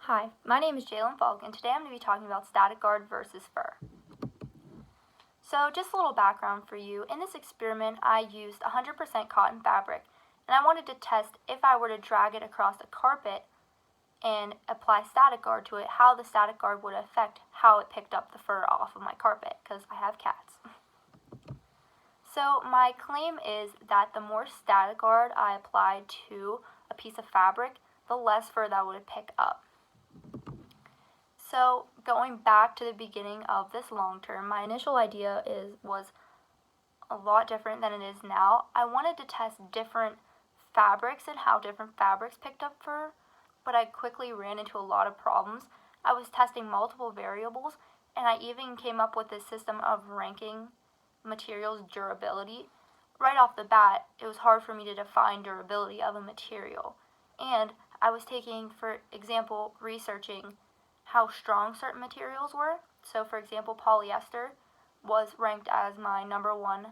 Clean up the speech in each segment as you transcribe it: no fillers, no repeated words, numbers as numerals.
Hi, my name is Jalynn Falk, and today I'm going to be talking about static guard versus fur. So just a little background for you. In this experiment, I used 100% cotton fabric, and I wanted to test if I were to drag it across a carpet and apply static guard to it, how the static guard would affect how it picked up the fur off of my carpet, because I have cats. So my claim is that the more static guard I applied to a piece of fabric, the less fur that would pick up. So going back to the beginning of this long term, my initial idea was a lot different than it is now. I wanted to test different fabrics and how different fabrics picked up fur, but I quickly ran into a lot of problems. I was testing multiple variables, and I even came up with this system of ranking materials' durability. Right off the bat, it was hard for me to define durability of a material. And I was taking, for example, researching how strong certain materials were. So for example, polyester was ranked as my #1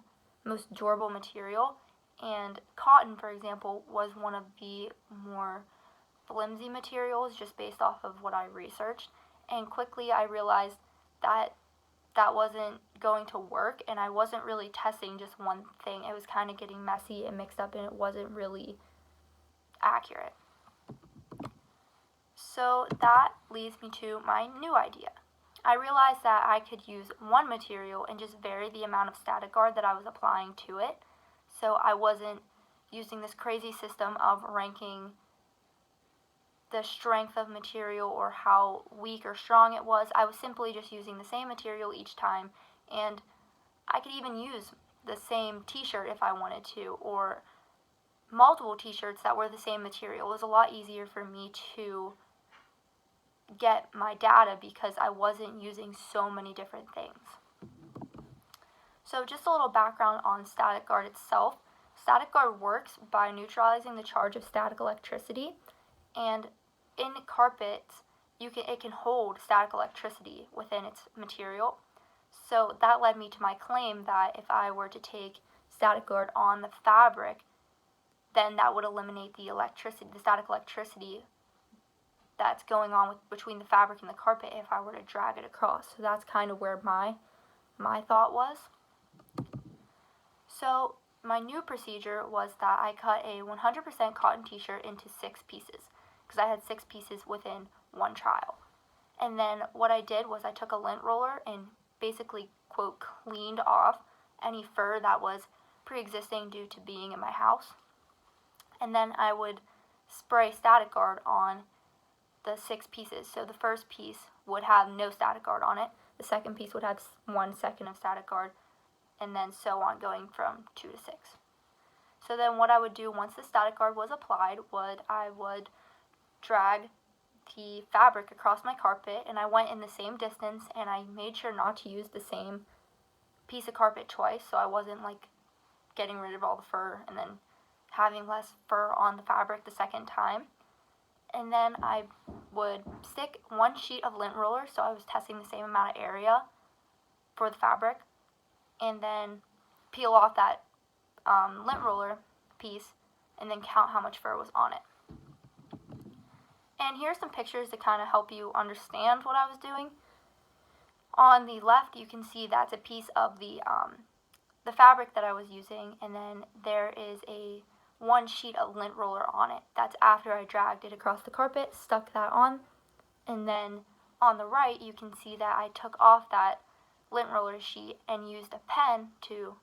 most durable material, and cotton, for example, was one of the more flimsy materials just based off of what I researched. And quickly I realized that that wasn't going to work, and I wasn't really testing just one thing. It was kind of getting messy and mixed up, and it wasn't really accurate. So that leads me to my new idea. I realized that I could use one material and just vary the amount of static guard that I was applying to it. So I wasn't using this crazy system of ranking the strength of material or how weak or strong it was. I was simply just using the same material each time, and I could even use the same t-shirt if I wanted to, or multiple t-shirts that were the same material. It was a lot easier for me to get my data because I wasn't using so many different things. So just a little background on static guard itself. Static guard works by neutralizing the charge of static electricity, and in carpets it can hold static electricity within its material. So that led me to my claim that if I were to take static guard on the fabric, then that would eliminate the static electricity that's going on between the fabric and the carpet if I were to drag it across. So that's kind of where my thought was. So my new procedure was that I cut a 100% cotton t-shirt into 6 pieces, because I had 6 pieces within one trial. And then what I did was I took a lint roller and basically, quote, cleaned off any fur that was pre-existing due to being in my house. And then I would spray static guard on the 6 pieces. So the first piece would have no static guard on it, the second piece would have 1 second of static guard, and then so on, going from 2 to 6. So then what I would do once the static guard was applied I would drag the fabric across my carpet, and I went in the same distance, and I made sure not to use the same piece of carpet twice, so I wasn't like getting rid of all the fur and then having less fur on the fabric the second time. And then I would stick 1 sheet of lint roller, so I was testing the same amount of area for the fabric, and then peel off that lint roller piece and then count how much fur was on it. And here's some pictures to kind of help you understand what I was doing. On the left, you can see that's a piece of the fabric that I was using, and then there is a 1 sheet of lint roller on it. That's after I dragged it across the carpet, stuck that on, and then on the right you can see that I took off that lint roller sheet and used a pen to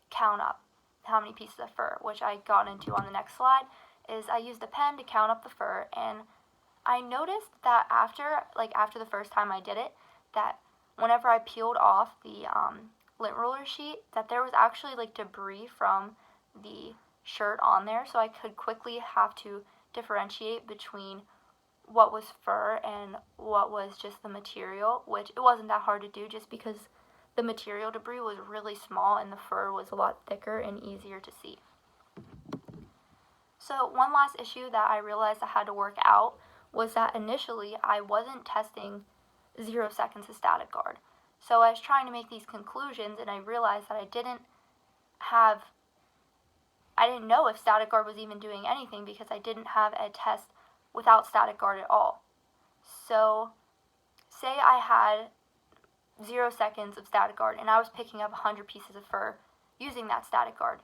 count up how many pieces of fur, which I got into on the next slide. Is I used a pen to count up the fur, and I noticed that after the first time I did it, that whenever I peeled off the lint roller sheet, that there was actually like debris from the shirt on there, so I could quickly have to differentiate between what was fur and what was just the material, which it wasn't that hard to do just because the material debris was really small and the fur was a lot thicker and easier to see. So one last issue that I realized I had to work out was that initially I wasn't testing 0 seconds of static guard. So I was trying to make these conclusions, and I realized that I didn't know if static guard was even doing anything because I didn't have a test without static guard at all. So say I had 0 seconds of static guard and I was picking up 100 pieces of fur using that static guard,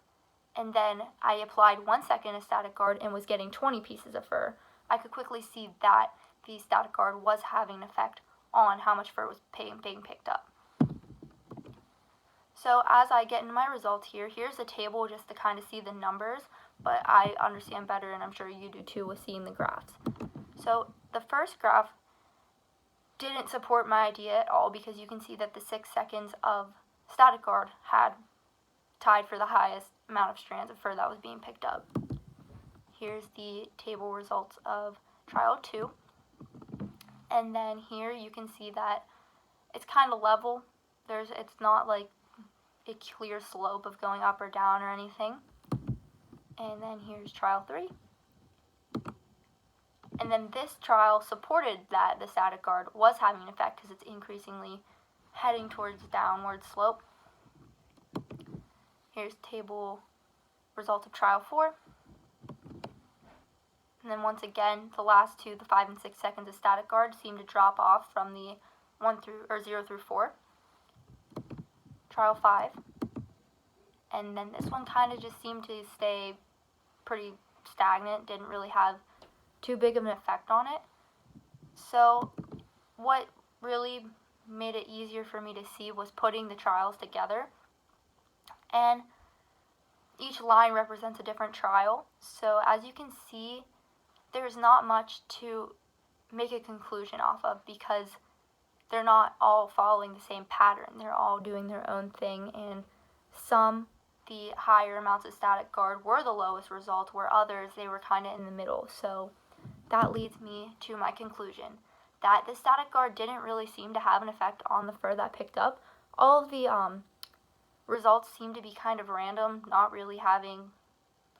and then I applied 1 second of static guard and was getting 20 pieces of fur, I could quickly see that the static guard was having an effect on how much fur was being picked up. So as I get into my results here, here's a table just to kind of see the numbers, but I understand better, and I'm sure you do too, with seeing the graphs. So the first graph didn't support my idea at all, because you can see that the 6 seconds of static guard had tied for the highest amount of strands of fur that was being picked up. Here's the table results of trial 2. And then here you can see that it's kind of level. It's not like a clear slope of going up or down or anything. And then here's trial 3. And then this trial supported that the static guard was having an effect, because it's increasingly heading towards downward slope. Here's table results of trial 4. And then once again, the last two, the 5 and 6 seconds of static guard, seem to drop off from the 0 through 4. Trial 5. And then this one kind of just seemed to stay pretty stagnant, didn't really have too big of an effect on it. So what really made it easier for me to see was putting the trials together. And each line represents a different trial. So as you can see, there's not much to make a conclusion off of, because they're not all following the same pattern. They're all doing their own thing, and some, the higher amounts of static guard were the lowest result, where others, they were kind of in the middle. So that leads me to my conclusion that the static guard didn't really seem to have an effect on the fur that picked up. All of the results seem to be kind of random, not really having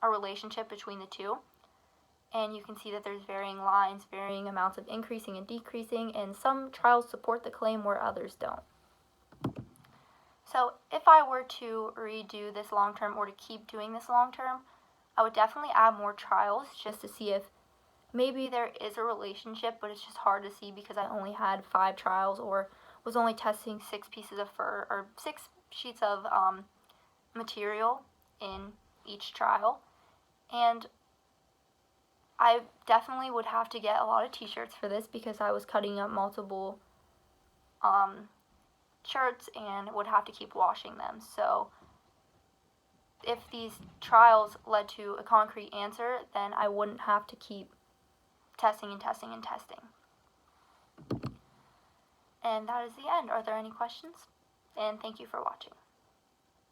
a relationship between the two. And you can see that there's varying lines, varying amounts of increasing and decreasing, and some trials support the claim where others don't. So if I were to redo this long-term, or to keep doing this long-term, I would definitely add more trials, just to see if maybe there is a relationship, but it's just hard to see because I only had 5 trials, or was only testing 6 pieces of fur, or 6 sheets of material in each trial. And I definitely would have to get a lot of t-shirts for this, because I was cutting up multiple shirts and would have to keep washing them. So if these trials led to a concrete answer, then I wouldn't have to keep testing and testing and testing. And that is the end. Are there any questions? And thank you for watching.